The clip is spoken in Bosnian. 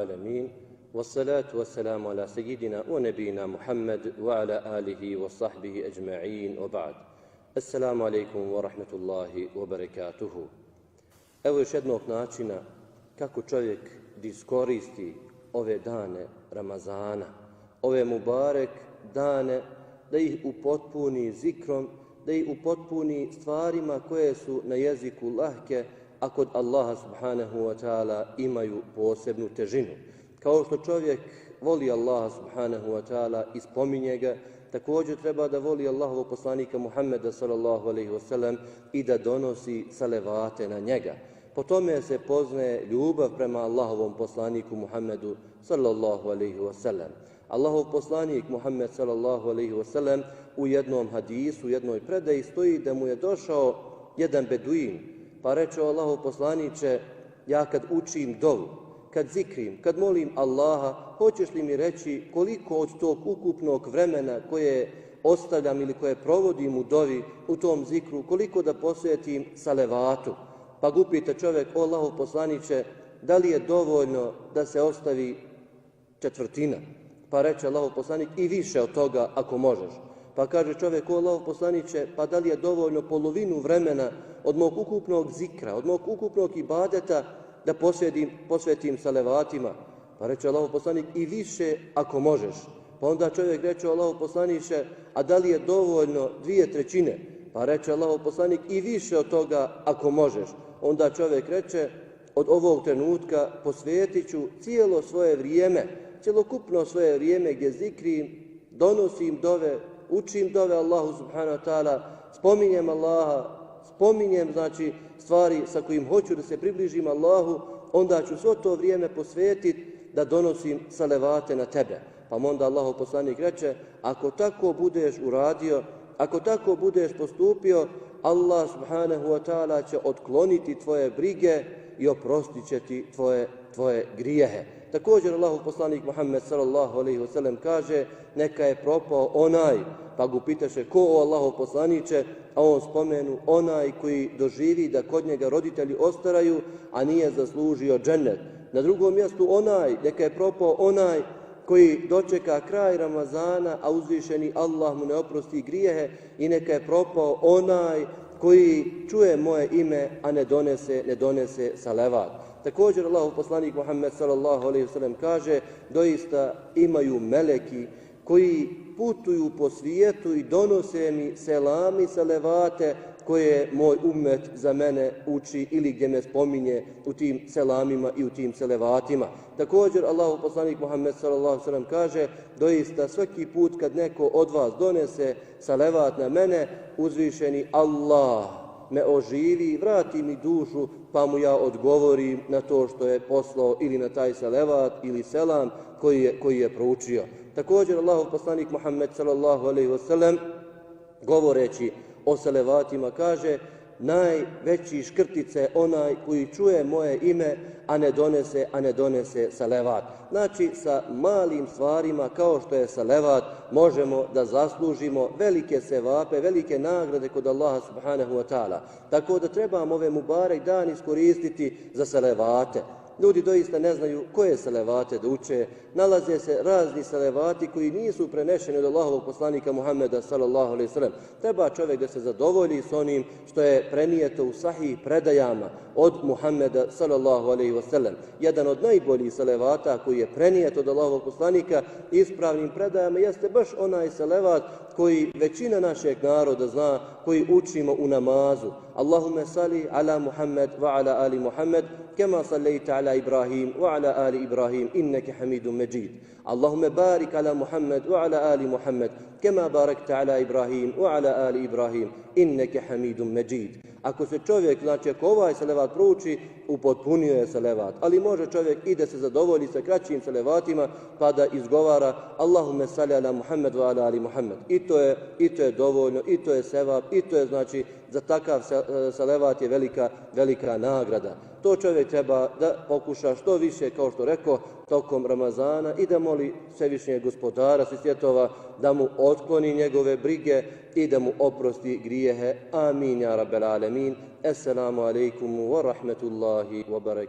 العالمين والصلاة والسلام على سيدنا ونبينا محمد وعلى آله وصحبه أجمعين وبعد. Assalamu alaikum wa rahmatullahi wa barakatuhu. Evo još jednog načina kako čovjek iskoristi ove dane Ramazana, ove mubarek dane, da ih upotpuni zikrom, da ih upotpuni stvarima koje su na jeziku lahke, a kod Allaha subhanahu wa ta'ala imaju posebnu težinu. Kao što čovjek voli Allaha subhanahu wa ta'ala i spominje ga, također treba da voli Allahovog poslanika Muhammeda sallallahu alaihi wasallam i da donosi salavate na njega. Po tome se poznaje ljubav prema Allahovom poslaniku Muhammedu sallallahu alaihi wasallam. Allahov poslanik Muhammed sallallahu alaihi wasallam u jednom hadisu, u jednoj predaji stoji da mu je došao jedan beduin, pa rečeo: Allahov poslaniče, ja kad učim dovu, kad zikrim, kad molim Allaha, hoćeš li mi reći koliko od tog ukupnog vremena koje ostavljam ili koje provodim u dovi, u tom zikru, koliko da posvetim salavatu? Pa ga upita čovjek: o Allahov poslaniče, da li je dovoljno da se ostavi četvrtina? Pa reče Allahov poslanik: i više od toga ako možeš. Pa kaže čovjek: o Allahov poslaniče, pa da li je dovoljno polovinu vremena od mog ukupnog zikra, od mog ukupnog ibadeta da posvetim salavatima? Pa reče Allahov poslanik: i više ako možeš. Pa onda čovjek reče: Allahov poslaniče, a da li je dovoljno 2/3? Pa reče Allahov poslanik: i više od toga ako možeš. Onda čovjek reče: od ovog trenutka posvetit ću cijelo svoje vrijeme, cjelokupno svoje vrijeme gdje zikrim, donosim dove, učim dove Allahu subhanahu wa ta'ala, spominjem Allaha, spominjem stvari sa kojim hoću da se približim Allahu, onda ću svo to vrijeme posvetiti da donosim salavate na tebe. Pa onda Allahov poslanik reče: ako tako budeš uradio, ako tako budeš postupio, Allah subhanahu wa ta'ala će otkloniti tvoje brige i oprostit će ti tvoje grijehe. Također Allahov poslanik Muhammed sallallahu alaihi wasallam kaže: neka je propao onaj, pa ga pitaše: ko, o Allahov poslaniče? A on spomenu: onaj koji doživi da kod njega roditelji ostaraju, a nije zaslužio džennet. Na drugom mjestu: onaj, neka je propao onaj koji dočeka kraj Ramazana, a uzvišeni Allah mu ne oprosti grijehe, i neka je propao onaj koji čuje moje ime, a ne donese salavat. Također Allahov poslanik Muhammed sallallahu alejhi ve sellem kaže: doista imaju meleki koji putuju po svijetu i donose mi selami, salavate koje moj ummet za mene uči ili gdje me spominje u tim selamima i u tim salavatima. Također Allahov poslanik Muhammed sallallahu alejhi ve sellem kaže: doista svaki put kad neko od vas donese salavat na mene, uzvišeni Allah me oživi, vrati mi dušu, pa mu ja odgovorim na to što je poslao ili na taj salavat ili selam koji je proučio. Također Allahov poslanik Muhammed sallallahu alejhi ve sellem govoreći o salavatima kaže: najveći škrtice onaj koji čuje moje ime, a ne donese salavat. Znači, sa malim stvarima kao što je salavat možemo da zaslužimo velike sevape, velike nagrade kod Allaha subhanahu wa ta'ala. Tako da trebamo ove mubarek dan iskoristiti za salavate. Ljudi doista ne znaju koje salavate da uče. Nalaze se razni salavati koji nisu prenešeni od Allahovog poslanika Muhammeda sallallahu alejhi ve sellem. Treba čovjek da se zadovolji s onim što je prenijeto u sahih predajama od Muhammeda sallallahu alejhi ve sellem. Jedan od najboljih salavata koji je prenijet od Allahovog poslanika ispravnim predajama jeste baš onaj salavat koji većina našeg naroda zna, koji učimo u namazu. Allahumme salli ala Muhammed wa ala ali Muhammed kema sallaita ala Ibrahim wa ala ali Ibrahim inneke hamidun međid. Allahumme barik ala Muhammed wa ala ali Muhammed kema barakta ala Ibrahim wa ala ali Ibrahim inneke hamidun međid. Ako se čovjek, ako ovaj salavat prouči, upotpunio je salavat, ali može čovjek i da se zadovolji sa kraćim salavatima pa da izgovara Allahumme salli ala Muhammed wa ala ali Muhammed. I to je dovoljno, i to je sevap, i to je za takav salavat je velika nagrada. To čovjek treba da pokuša što više, kao što rekao, tokom Ramazana i da moli Svevišnjeg Gospodara svih svjetova da mu otkloni njegove brige i da mu oprosti grijehe. Amin, ja rabbel alemin. Assalamu alaikum wa rahmatullahi wa barakatuh.